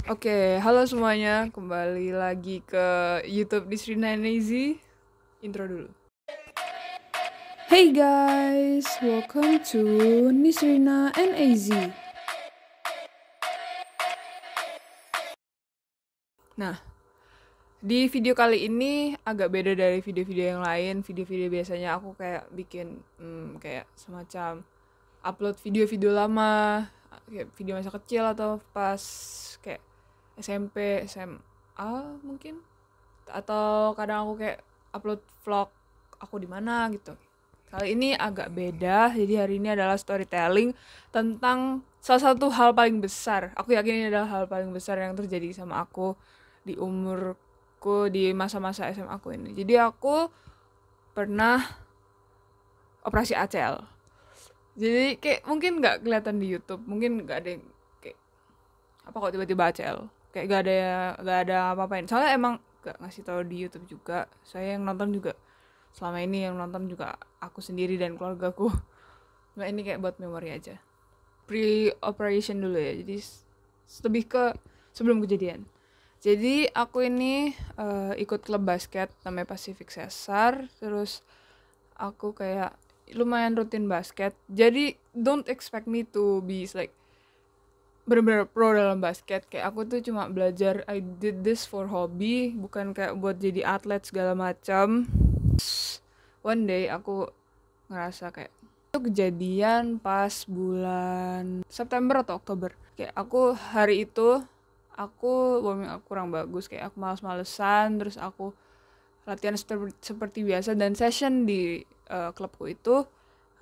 Oke, halo semuanya. Kembali lagi ke YouTube Nisrina and Easy. Intro dulu. Hey guys, welcome to Nisrina and Easy. Nah, di video kali ini agak beda dari video-video yang lain. Video-video biasanya aku kayak bikin kayak semacam upload video-video lama, kayak video masa kecil atau pas kayak SMP, SMA mungkin. Atau kadang aku kayak upload vlog aku di mana gitu. Kali ini agak beda, jadi hari ini adalah storytelling tentang salah satu hal paling besar. Aku yakin ini adalah hal paling besar yang terjadi sama aku di umurku di masa-masa SMA aku ini. Jadi aku pernah operasi ACL. Jadi kayak mungkin nggak kelihatan di YouTube, mungkin nggak ada yang kayak apa kok tiba-tiba ACL. Kayak nggak ada apa-apain. Soalnya emang nggak ngasih tahu di YouTube juga. Saya yang nonton juga selama ini yang nonton juga aku sendiri dan keluargaku. Nah ini kayak buat memori aja. Pre-operation dulu ya, jadi lebih ke sebelum kejadian. Jadi aku ini ikut klub basket namanya Pacific Cesar. Terus aku kayak lumayan rutin basket. Jadi don't expect me to be like bener-bener pro dalam basket. Kayak aku tuh cuma belajar, I did this for hobby, bukan kayak buat jadi atlet segala macam. One day aku ngerasa kayak itu kejadian pas bulan September atau Oktober. Kayak aku hari itu aku warming up kurang bagus, kayak aku males-malesan, terus aku latihan seperti biasa, dan session di klubku itu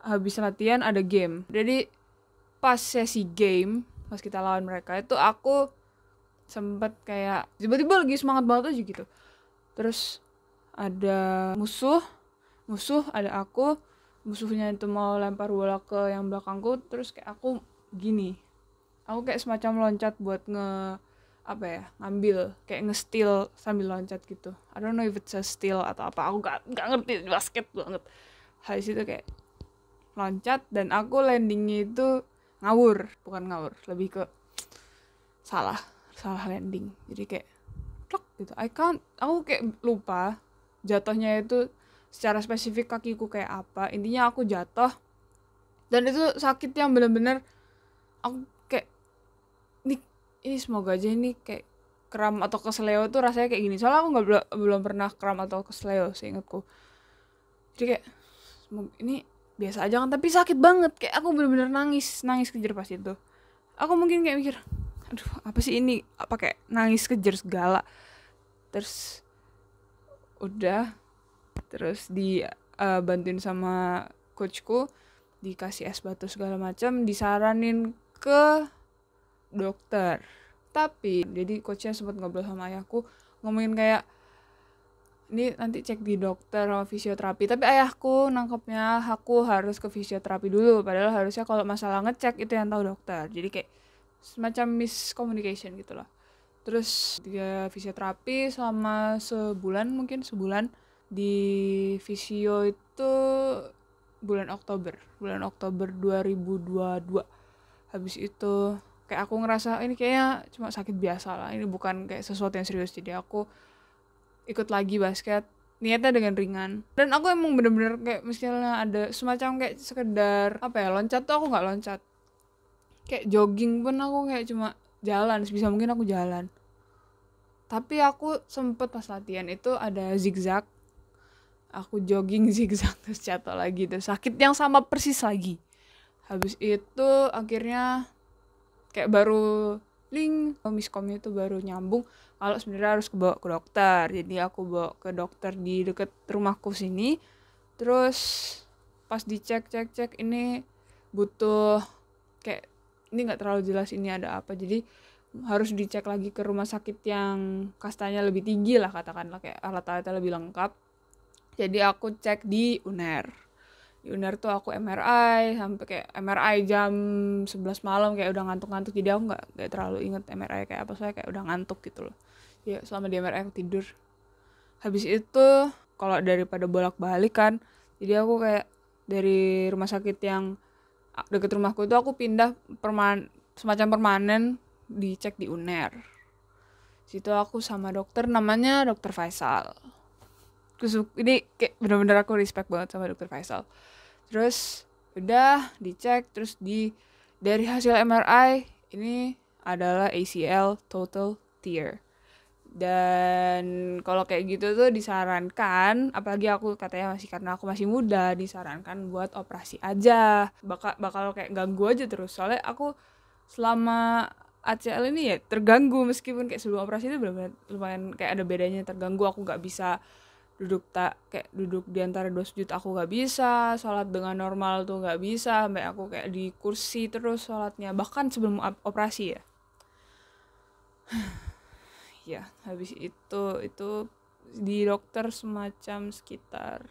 habis latihan ada game. Jadi pas sesi game, pas kita lawan mereka itu aku sempet kayak tiba-tiba lagi semangat banget aja gitu. Terus ada musuh ada aku, musuhnya itu mau lempar bola ke yang belakangku, terus kayak aku kayak semacam loncat buat ngambil, kayak nge-steal sambil loncat gitu. I don't know if it's a steal atau apa, aku gak ngerti basket banget. Habis itu kayak loncat dan aku landingnya itu bukan ngawur, lebih ke salah landing. Jadi kayak plak gitu. Aku kayak lupa jatuhnya itu secara spesifik kakiku kayak apa. Intinya aku jatuh dan itu sakit yang bener-bener aku kayak ini semoga aja ini kayak kram atau kesleo tuh rasanya kayak gini. Soalnya aku belum pernah kram atau kesleo seingatku. Jadi kayak ini biasa aja kan, tapi sakit banget. Kayak aku bener-bener nangis kejer pas itu. Aku mungkin kayak mikir, aduh apa sih ini, apa kayak nangis kejer segala. Terus udah, terus bantuin sama coachku, dikasih es batu segala macam, disaranin ke dokter. Tapi jadi coachnya sempat ngobrol sama ayahku, ngomongin kayak ini nanti cek di dokter sama fisioterapi. Tapi ayahku nangkepnya aku harus ke fisioterapi dulu, padahal harusnya kalau masalah ngecek itu yang tahu dokter. Jadi kayak semacam miscommunication gitu loh. Terus dia fisioterapi selama sebulan di fisio itu bulan Oktober 2022. Habis itu kayak aku ngerasa ini kayaknya cuma sakit biasa lah, ini bukan kayak sesuatu yang serius. Jadi aku ikut lagi basket, niatnya dengan ringan. Dan aku emang bener-bener kayak misalnya ada semacam kayak sekedar loncat tuh aku nggak loncat, kayak jogging pun aku kayak cuma jalan, sebisa mungkin aku jalan. Tapi aku sempet pas latihan itu ada zigzag, aku jogging zigzag terus jatuh lagi, terus sakit yang sama persis lagi. Habis itu akhirnya kayak baru miskomnya itu baru nyambung kalau sebenarnya harus bawa ke dokter. Jadi aku bawa ke dokter di deket rumahku sini. Terus pas dicek ini butuh kayak, ini nggak terlalu jelas ini ada apa, jadi harus dicek lagi ke rumah sakit yang kastanya lebih tinggi lah, katakanlah kayak alat-alatnya lebih lengkap. Jadi aku cek di UNER. Di UNER tuh aku MRI sampai kayak MRI jam 11 malam, kayak udah ngantuk-ngantuk. Jadi aku nggak terlalu inget MRI kayak apa, soalnya kayak udah ngantuk gitu loh. Ya selama di MRI aku tidur. Habis itu kalau daripada bolak-balik kan, jadi aku kayak dari rumah sakit yang deket rumahku itu aku pindah semacam permanen, dicek di UNER. Situ aku sama dokter namanya Dokter Faisal. Ini kayak bener-bener aku respect banget sama Dokter Faisal. Terus udah dicek, terus dari hasil MRI ini adalah ACL total tear. Dan kalau kayak gitu tuh disarankan, apalagi aku katanya karena aku masih muda, disarankan buat operasi aja. Bakal kayak ganggu aja terus. Soalnya aku selama ACL ini ya terganggu, meskipun kayak sebelum operasi itu benar-benar lumayan kayak ada bedanya, terganggu. Aku nggak bisa duduk di antara dua sujud, aku nggak bisa sholat dengan normal tuh, nggak bisa, sampai aku kayak di kursi terus sholatnya, bahkan sebelum operasi ya. Ya habis itu di dokter semacam sekitar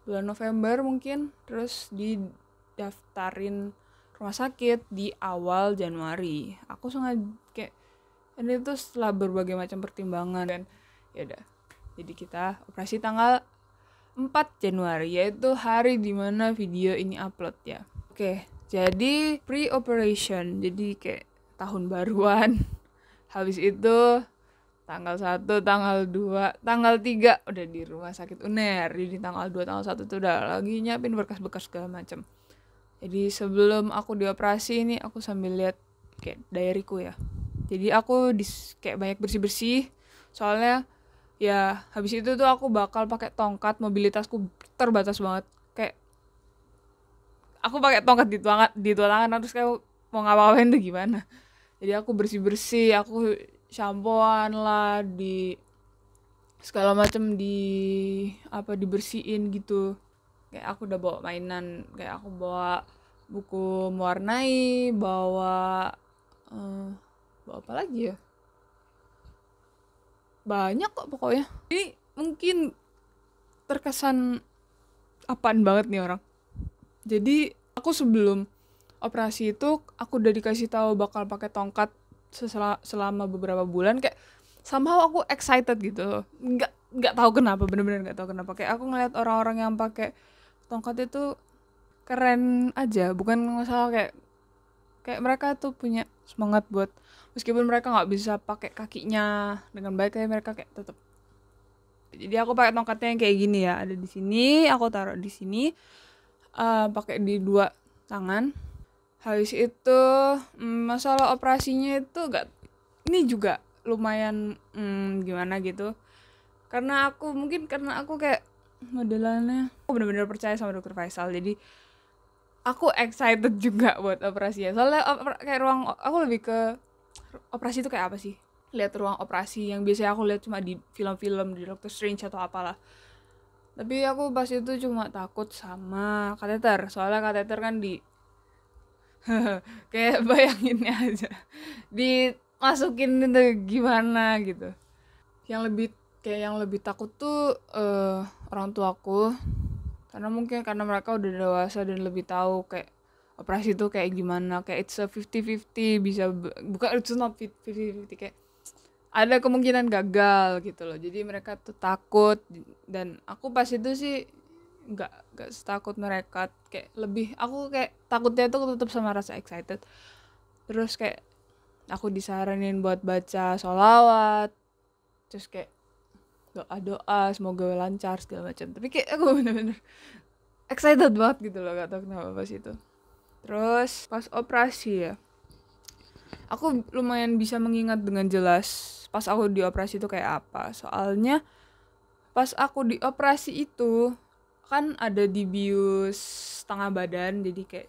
bulan November mungkin, terus didaftarin rumah sakit di awal Januari. Aku sengaja kayak ini tuh setelah berbagai macam pertimbangan, dan ya udah, jadi kita operasi tanggal 4 Januari, yaitu hari dimana video ini upload ya. Oke, jadi pre-operation, jadi kayak tahun baruan. Habis itu tanggal 1, tanggal 2, tanggal 3 udah di rumah sakit UNER. Jadi tanggal 2, tanggal 1 tuh udah lagi nyiapin berkas-berkas segala macam. Jadi sebelum aku dioperasi ini aku sambil lihat kayak diaryku ya. Jadi aku kayak banyak bersih-bersih. Soalnya ya habis itu tuh aku bakal pakai tongkat, mobilitasku terbatas banget. Kayak aku pakai tongkat di dua tangan, terus kayak mau ngapa-ngapain tuh gimana. Jadi aku bersih-bersih, aku shampoan lah, di segala macam dibersihin gitu. Kayak aku udah bawa mainan, kayak aku bawa buku mewarnai, bawa apa lagi ya, banyak kok pokoknya. Ini mungkin terkesan apaan banget nih orang. Jadi aku sebelum operasi itu aku udah dikasih tahu bakal pakai tongkat selama beberapa bulan. Kayak somehow aku excited gitu, nggak tahu kenapa, bener-bener nggak tahu kenapa. Kayak aku ngeliat orang-orang yang pakai tongkat itu keren aja, bukan masalah kayak mereka tuh punya semangat buat, meskipun mereka nggak bisa pakai kakinya dengan baik, kayak mereka kayak tetap. Jadi aku pakai tongkatnya yang kayak gini ya, ada di sini, aku taruh di sini, pakai di dua tangan. Habis itu masalah operasinya itu ini juga lumayan gimana gitu, karena aku kayak modelannya aku benar-benar percaya sama Dokter Faisal, jadi aku excited juga buat operasi ya. Soalnya kayak aku lebih ke operasi itu kayak apa sih, lihat ruang operasi yang biasanya aku lihat cuma di film-film, di Doctor Strange atau apalah. Tapi aku pas itu cuma takut sama kateter, soalnya kateter kan kayak bayanginnya aja dimasukin itu gimana gitu. Yang lebih takut tuh orang tuaku, karena mereka udah dewasa dan lebih tahu kayak operasi itu kayak gimana. Kayak it's a 50-50, bisa bukan, it's not 50-50, kayak ada kemungkinan gagal gitu loh. Jadi mereka tuh takut, dan aku pas itu sih nggak setakut mereka. Kayak aku kayak takutnya tuh tetap sama rasa excited. Terus kayak aku disaranin buat baca sholawat, terus kayak doa semoga lancar segala macam. Tapi kayak aku bener-bener excited banget gitu loh, gak tau kenapa pas itu. Terus pas operasi ya, aku lumayan bisa mengingat dengan jelas pas aku dioperasi itu kayak apa. Soalnya pas aku dioperasi itu kan ada dibius setengah badan, jadi kayak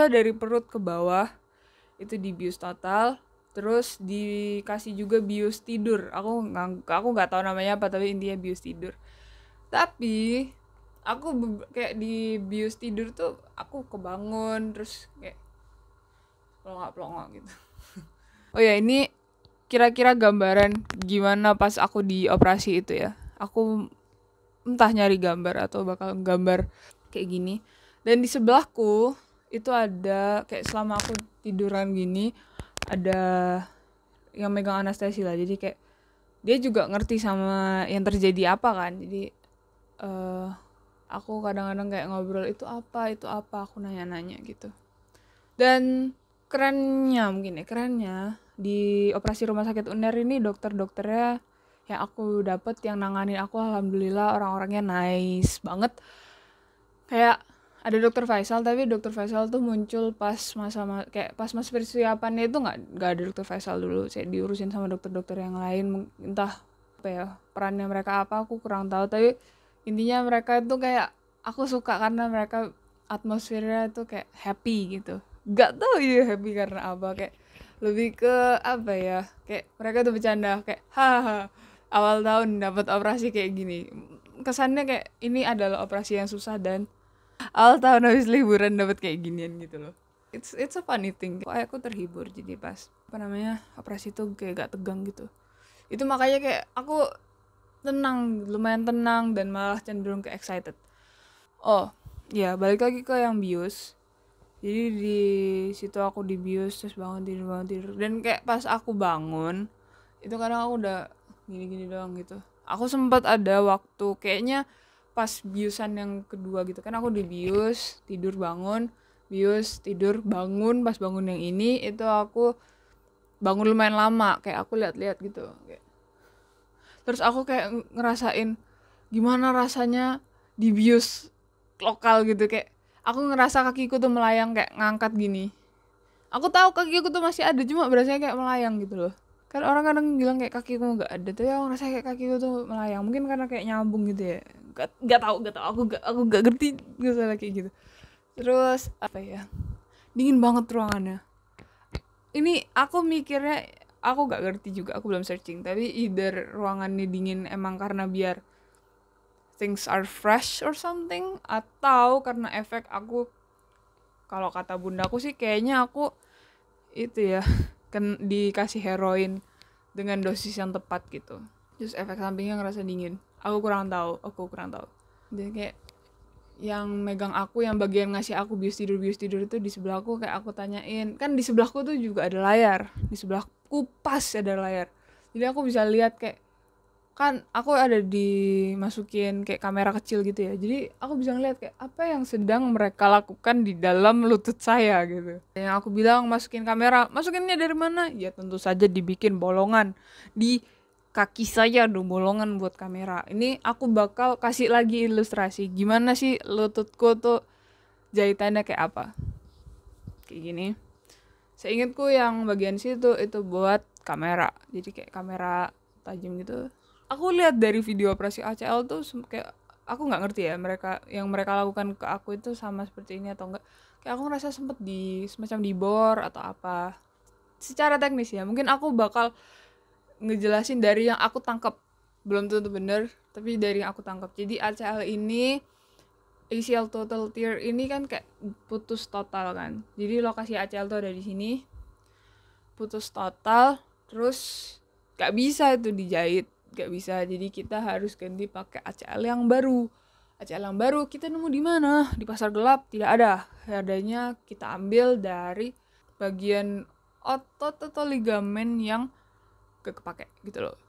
dari perut ke bawah itu dibius total. Terus dikasih juga bius tidur. Aku nggak tahu namanya apa, tapi intinya bius tidur. Tapi aku kayak di bius tidur tuh aku kebangun terus kayak pelongak gitu. Oh ya, ini kira-kira gambaran gimana pas aku dioperasi itu ya. Aku entah nyari gambar atau bakal gambar kayak gini. Dan di sebelahku itu ada kayak, selama aku tiduran gini, ada yang megang anestesi lah. Jadi kayak dia juga ngerti sama yang terjadi apa kan. Jadi aku kadang-kadang kayak ngobrol, itu apa, aku nanya-nanya gitu. Dan kerennya di operasi rumah sakit UNER ini dokter-dokternya yang aku dapet yang nanganin aku alhamdulillah orang-orangnya nice banget. Kayak ada dokter Faisal, tapi dokter Faisal tuh muncul pas kayak pas masa persiapannya itu nggak ada dokter Faisal dulu. Saya diurusin sama dokter-dokter yang lain, entah apa ya perannya mereka apa aku kurang tahu, tapi intinya mereka itu kayak aku suka karena mereka atmosfernya tuh kayak happy gitu. Gak tahu ya happy karena apa, kayak lebih ke apa ya, kayak mereka tuh bercanda kayak hahaha awal tahun dapat operasi kayak gini, kesannya kayak ini adalah operasi yang susah dan awal tahun habis liburan dapat kayak ginian gitu loh. It's a funny thing. Aku terhibur jadi pas apa namanya operasi itu kayak gak tegang gitu. Itu makanya kayak aku tenang, lumayan tenang dan malah cenderung ke excited. Oh ya, balik lagi ke yang bius. Jadi di situ aku dibius terus bangun tidur dan kayak pas aku bangun itu kadang aku udah gini-gini doang gitu. Aku sempat ada waktu kayaknya pas biusan yang kedua gitu kan, aku dibius tidur bangun, bius tidur bangun, pas bangun yang ini itu aku bangun lumayan lama, kayak aku lihat-lihat gitu kayak. Terus aku kayak ngerasain gimana rasanya dibius lokal gitu, kayak aku ngerasa kakiku tuh melayang kayak ngangkat gini. Aku tahu kakiku tuh masih ada, cuma berasanya kayak melayang gitu loh. Kan orang kadang bilang kayak kakiku nggak ada, tapi aku ngerasa kayak kakiku tuh melayang. Mungkin karena kayak nyambung gitu ya. Gak tahu. Aku gak ngerti masalah kayak gitu. Terus apa ya? Dingin banget ruangannya. Ini aku mikirnya aku gak ngerti juga, aku belum searching. Tapi either ruangannya dingin emang karena biar things are fresh or something, atau karena efek aku, kalau kata bundaku sih kayaknya aku itu ya kan dikasih heroin dengan dosis yang tepat gitu, terus efek sampingnya ngerasa dingin. Aku kurang tahu. Jadi kayak yang megang aku, yang bagian ngasih aku bius tidur itu di sebelahku, kayak aku tanyain, kan di sebelahku tuh juga ada layar, di sebelahku pas ada layar, jadi aku bisa lihat kayak kan aku ada dimasukin kayak kamera kecil gitu ya, jadi aku bisa ngeliat kayak apa yang sedang mereka lakukan di dalam lutut saya gitu. Yang aku bilang masukinnya dari mana? Ya tentu saja dibikin bolongan di kaki saya, ada bolongan buat kamera. Ini aku bakal kasih lagi ilustrasi gimana sih lututku tuh jahitannya kayak apa, kayak gini. Seingatku yang bagian situ itu buat kamera, jadi kayak kamera tajam gitu. Aku lihat dari video operasi ACL tuh kayak aku nggak ngerti ya mereka lakukan ke aku itu sama seperti ini atau enggak. Kayak aku ngerasa sempet semacam dibor atau apa. Secara teknis ya, mungkin aku bakal ngejelasin dari yang aku tangkap, belum tentu bener, tapi dari yang aku tangkap. Jadi ACL ini, ACL total tear ini kan kayak putus total kan. Jadi lokasi ACL tuh ada di sini, putus total, terus gak bisa itu dijahit, gak bisa. Jadi kita harus ganti pakai ACL yang baru. ACL yang baru kita nemu di mana? Di pasar gelap tidak ada. Adanya kita ambil dari bagian otot atau ligamen yang gak kepake gitu loh.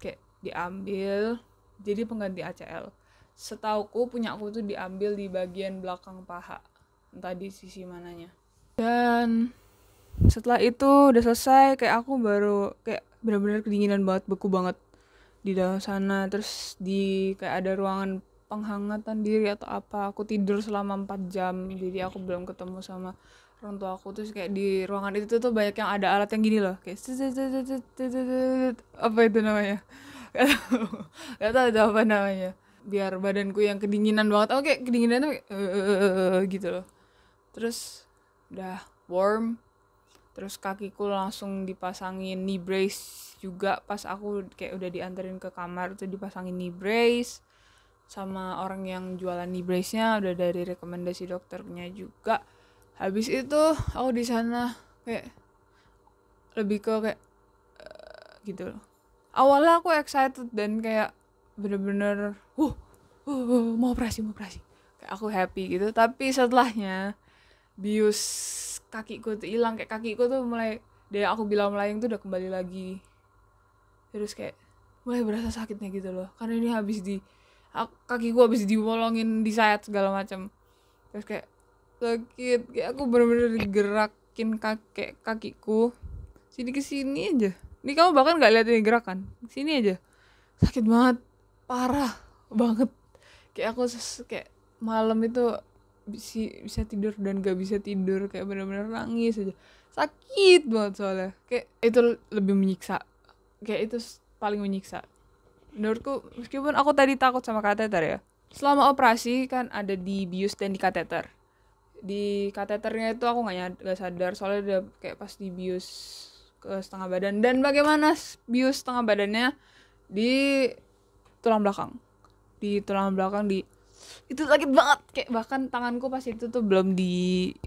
Kayak diambil jadi pengganti ACL. Setauku punya aku tuh diambil di bagian belakang paha, entah di sisi mananya. Dan setelah itu udah selesai, kayak aku baru kayak benar-benar kedinginan banget, beku banget di dalam sana. Terus di kayak ada ruangan penghangatan diri atau apa, aku tidur selama 4 jam, jadi aku belum ketemu sama orang tua aku. Terus kayak di ruangan itu tuh banyak yang ada alat yang gini loh, kayak apa itu namanya, gak tahu itu apa namanya, biar badanku yang kedinginan banget, aku kayak kedinginan tuh gitu loh. Terus udah warm, terus kakiku langsung dipasangin knee brace juga. Pas aku kayak udah dianterin ke kamar tuh dipasangin knee brace sama orang yang jualan knee brace-nya, udah dari rekomendasi dokternya juga. Habis itu aku di sana kayak lebih ke kayak gitu loh. Awalnya aku excited dan kayak bener-bener mau operasi, kayak aku happy gitu. Tapi setelahnya bius kakiku tuh hilang, kayak kakiku tuh mulai dari aku bilang melayang tuh udah kembali lagi. Terus kayak mulai berasa sakitnya gitu loh, karena ini kakiku habis dibolongin, disayat segala macam. Terus kayak sakit, kayak aku bener-bener gerakin kakiku sini ke sini aja. Ini kamu bahkan nggak lihat ini gerakan, sini aja sakit banget, parah banget. Kayak aku kayak malam itu bisa tidur dan gak bisa tidur, kayak benar-benar nangis aja, sakit banget soalnya. Kayak itu lebih menyiksa, kayak itu paling menyiksa menurutku. Meskipun aku tadi takut sama kateter ya, selama operasi kan ada di bius dan di kateter. Di kateternya itu aku nggak sadar soalnya udah kayak pas di bius ke setengah badan. Dan bagaimana bius setengah badannya di tulang belakang, di itu sakit banget. Kayak bahkan tanganku pas itu tuh belum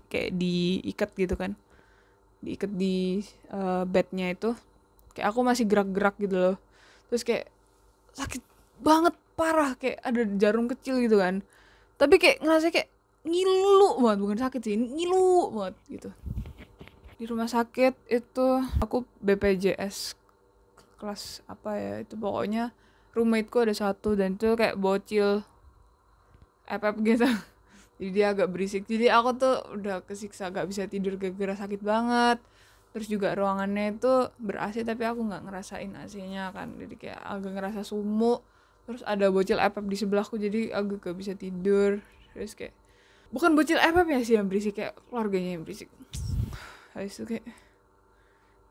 kayak diikat gitu kan, diikat di bednya itu, kayak aku masih gerak-gerak gitu loh. Terus kayak sakit banget, parah, kayak ada jarum kecil gitu kan, tapi kayak ngerasa kayak ngilu banget, bukan sakit sih, ngilu banget gitu. Di rumah sakit itu aku BPJS kelas apa ya itu, pokoknya roommateku ada satu dan itu kayak bocil FF gitu. Jadi dia agak berisik, jadi aku tuh udah kesiksa, gak bisa tidur gara-gara sakit banget. Terus juga ruangannya itu ber-AC tapi aku gak ngerasain AC-nya kan, jadi kayak agak ngerasa sumuk. Terus ada bocil FF di sebelahku, jadi agak gak bisa tidur. Terus kayak bukan bocil FF ya sih yang berisik, kayak keluarganya yang berisik. Habis itu kayak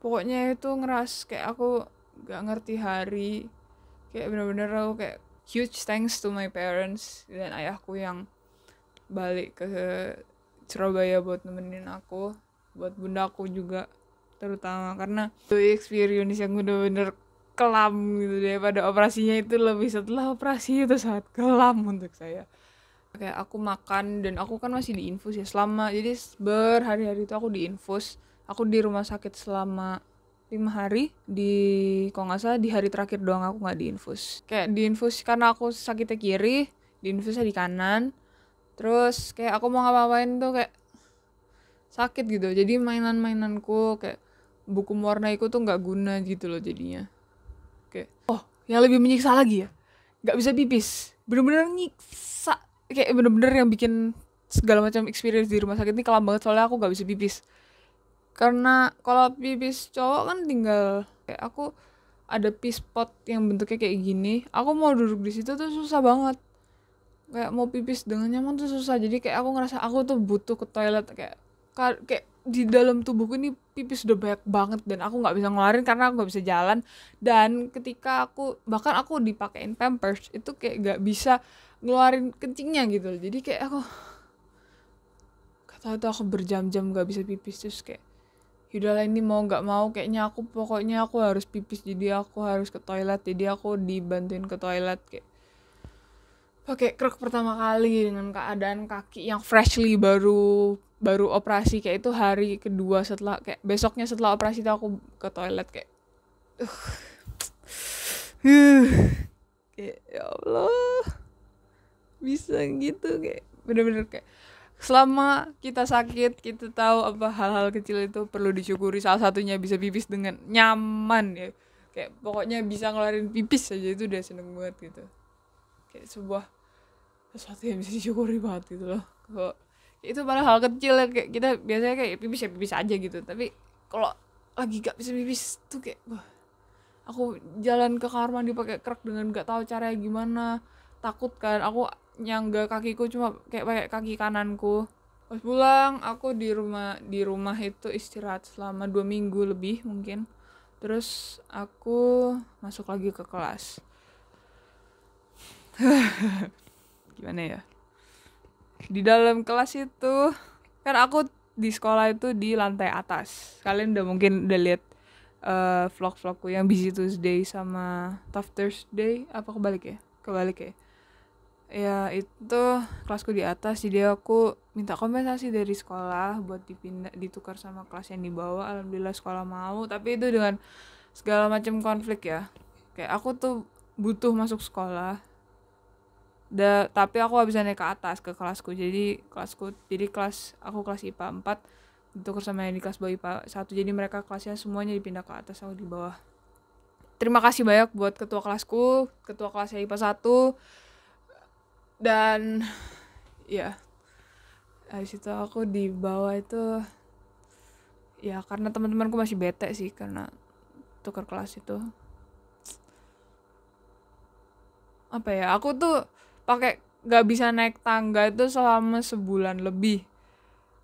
pokoknya itu ngeras kayak aku gak ngerti hari. Kayak bener-bener aku kayak huge thanks to my parents dan ayahku yang balik ke Surabaya buat nemenin aku, buat bundaku juga terutama, karena itu experience yang bener-bener kelam gitu. Daripada operasinya itu, lebih setelah operasi itu sangat kelam untuk saya. Kayak aku makan dan aku kan masih diinfus ya selama, jadi berhari-hari itu aku diinfus. Aku di rumah sakit selama 5 hari, kalau nggak salah di hari terakhir doang aku nggak diinfus. Kayak diinfus karena aku sakitnya kiri, diinfusnya di kanan. Terus kayak aku mau ngapa-ngapain tuh kayak sakit gitu, jadi mainan-mainanku kayak buku mewarnaiku tuh nggak guna gitu loh jadinya. Kayak yang lebih menyiksa lagi ya, nggak bisa pipis, bener-bener nyiksa. Kayak bener-bener yang bikin segala macam experience di rumah sakit ini kelam banget, soalnya aku nggak bisa pipis. Karena kalau pipis cowok kan tinggal kayak aku ada piss pot yang bentuknya kayak gini, aku mau duduk di situ tuh susah banget. Kayak mau pipis dengan nyaman tuh susah. Jadi kayak aku ngerasa aku tuh butuh ke toilet, kayak di dalam tubuhku ini pipis udah banyak banget dan aku nggak bisa ngeluarin karena aku nggak bisa jalan. Dan ketika bahkan aku dipakein pampers itu kayak nggak bisa ngeluarin kencingnya gitu. Jadi kayak aku kata itu aku berjam-jam nggak bisa pipis. Terus kayak yaudahlah, ini mau nggak mau kayaknya pokoknya aku harus pipis, jadi aku harus ke toilet. Jadi aku dibantuin ke toilet kayak pakai kruk pertama kali dengan keadaan kaki yang freshly baru operasi. Kayak itu hari kedua setelah, kayak besoknya setelah operasi itu aku ke toilet kayak kayak ya Allah bisa gitu. Kayak bener-bener kayak selama kita sakit kita tahu apa hal-hal kecil itu perlu disyukuri. Salah satunya bisa pipis dengan nyaman ya, kayak pokoknya bisa ngeluarin pipis aja itu udah seneng banget gitu. Kayak sebuah sesuatu yang bisa disyukuri banget gitu loh. Kok itu padahal hal kecil ya, kayak kita biasanya kayak pipis ya pipis aja gitu, tapi kalau lagi gak bisa pipis tuh kayak aku jalan ke kamar mandi pakai krek dengan gak tahu caranya gimana, takut kan. Aku nyangga kakiku cuma kayak pakai kaki kananku. Pas pulang aku di rumah itu istirahat selama 2 minggu lebih mungkin. Terus aku masuk lagi ke kelas. Gimana ya, di dalam kelas itu kan aku di sekolah itu di lantai atas. Kalian udah lihat vlog-vlogku yang Busy Tuesday sama Tough Thursday, apa kebalik ya, ya itu kelasku di atas. Jadi aku minta kompensasi dari sekolah buat ditukar sama kelas yang di bawah. Alhamdulillah sekolah mau, tapi itu dengan segala macam konflik ya. Kayak aku tuh butuh masuk sekolah, tapi aku gak bisa naik ke atas ke kelasku. Jadi aku kelas IPA 4 ditukar sama yang di kelas bawah IPA 1. Jadi mereka kelasnya semuanya dipindah ke atas, aku di bawah. Terima kasih banyak buat ketua kelasku, ketua kelasnya IPA 1. Dan ya habis itu aku di bawah itu Ya karena teman-temanku masih bete sih karena tukar kelas itu. Apa ya, aku tuh pakai nggak bisa naik tangga itu selama sebulan lebih.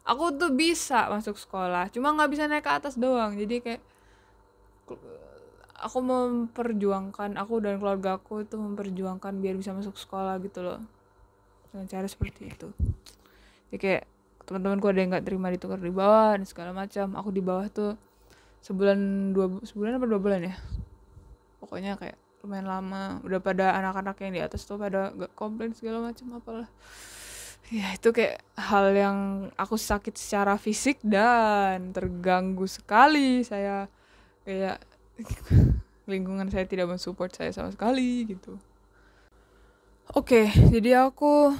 Aku tuh bisa masuk sekolah, cuma nggak bisa naik ke atas doang. Jadi kayak aku memperjuangkan, aku dan keluarga aku itu memperjuangkan biar bisa masuk sekolah gitu loh, dengan cara seperti itu. Jadi kayak teman-temanku ada yang nggak terima ditukar di bawah dan segala macam. Aku di bawah tuh sebulan apa 2 bulan ya, pokoknya kayak lumayan lama. Udah pada anak-anak yang di atas tuh pada gak komplain segala macam apalah. Ya itu kayak hal yang aku sakit secara fisik dan terganggu sekali saya, kayak lingkungan saya tidak mensupport saya sama sekali gitu. Oke, jadi aku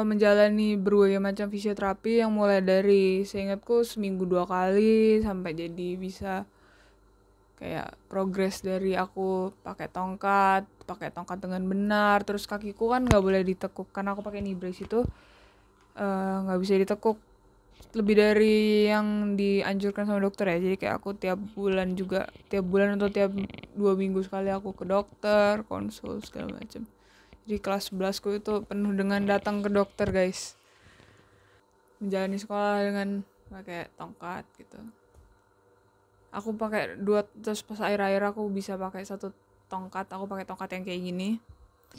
menjalani berbagai macam fisioterapi yang mulai dari seingatku seminggu 2 kali sampai jadi bisa kayak progres dari aku pakai tongkat dengan benar, terus kakiku kan nggak boleh ditekuk karena aku pakai knee brace itu, nggak bisa ditekuk lebih dari yang dianjurkan sama dokter ya. Jadi kayak aku tiap bulan atau tiap 2 minggu sekali aku ke dokter konsul segala macam. Jadi kelas 11 ku itu penuh dengan datang ke dokter guys, menjalani sekolah dengan pakai tongkat gitu. Aku pakai 2, terus pas akhir-akhir aku bisa pakai 1 tongkat. Aku pakai tongkat yang kayak gini,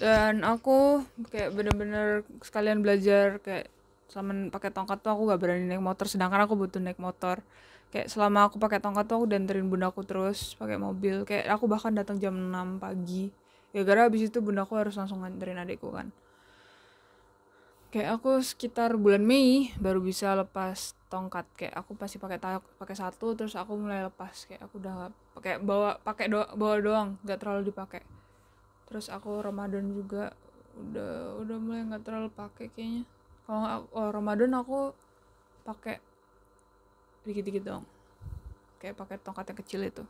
dan aku kayak bener-bener sekalian belajar kayak sama pakai tongkat tuh aku gak berani naik motor, sedangkan aku butuh naik motor. Kayak selama aku pakai tongkat tuh aku danterin bundaku terus pakai mobil. Kayak aku bahkan datang jam 6 pagi. Ya gara abis itu bundaku harus langsung nganterin adikku kan. Kayak aku sekitar bulan Mei baru bisa lepas tongkat. Kayak aku pasti pakai 1, terus aku mulai lepas. Kayak aku udah gak pakai, bawa doang, nggak terlalu dipakai. Terus aku Ramadan juga udah mulai nggak terlalu pakai kayaknya. Kalau Ramadan aku pakai dikit-dikit dong, kayak pakai tongkat yang kecil itu.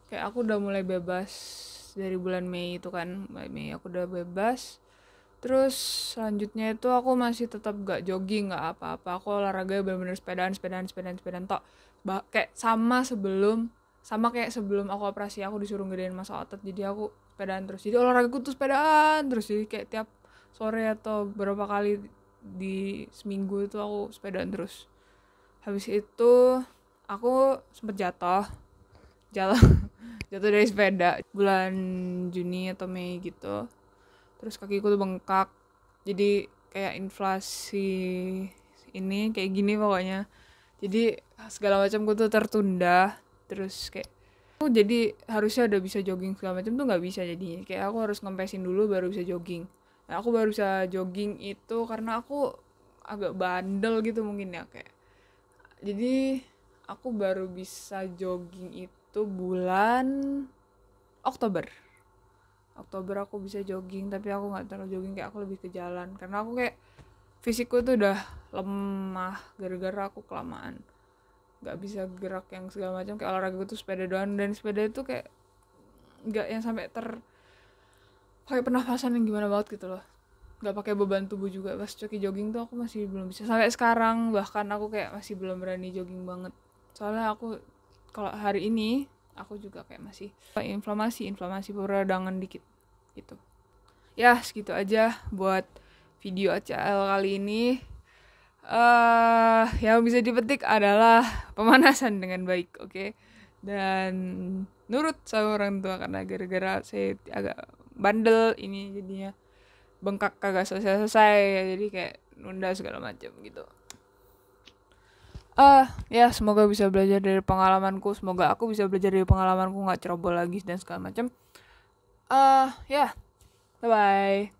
Kayak aku udah mulai bebas dari bulan Mei itu kan, mulai Mei aku udah bebas. Terus selanjutnya itu aku masih tetap gak jogging, gak apa-apa. Aku olahraga bener-bener sepedaan tok. Kayak sama kayak sebelum aku operasi, aku disuruh gedein massa otot, jadi aku sepedaan terus. Jadi olahragaku tuh sepedaan terus. Jadi kayak tiap sore atau berapa kali di seminggu itu aku sepedaan terus. Habis itu aku sempet jatuh dari sepeda bulan Juni atau Mei gitu. Terus kakiku tuh bengkak, jadi kayak inflasi ini kayak gini pokoknya. Jadi segala macamku tuh tertunda. Terus kayak aku jadi harusnya udah bisa jogging segala macam tuh nggak bisa jadinya. Kayak aku harus ngempesin dulu baru bisa jogging. Nah, aku baru bisa jogging itu karena aku agak bandel gitu mungkin ya, kayak. Jadi aku baru bisa jogging itu bulan Oktober aku bisa jogging, tapi aku nggak terlalu jogging, kayak aku lebih ke jalan karena aku kayak fisikku tuh udah lemah gara-gara aku kelamaan nggak bisa gerak yang segala macam. Kayak olahraga tuh sepeda doang, dan sepeda itu kayak nggak yang sampai pakai pernafasan yang gimana banget gitu loh, nggak pakai beban tubuh juga. Pas coki jogging tuh aku masih belum bisa sampai sekarang, bahkan aku kayak masih belum berani jogging banget. Soalnya aku kalau hari ini aku juga kayak masih inflamasi peradangan dikit gitu. Ya segitu aja buat video ACL kali ini. Yang bisa dipetik adalah pemanasan dengan baik, oke? Dan nurut sama orang tua, karena gara-gara saya agak bandel ini jadinya bengkak kagak selesai, jadi kayak nunda segala macam gitu. Ya semoga bisa belajar dari pengalamanku, semoga aku bisa belajar dari pengalamanku, nggak ceroboh lagi dan segala macam. Ya bye bye.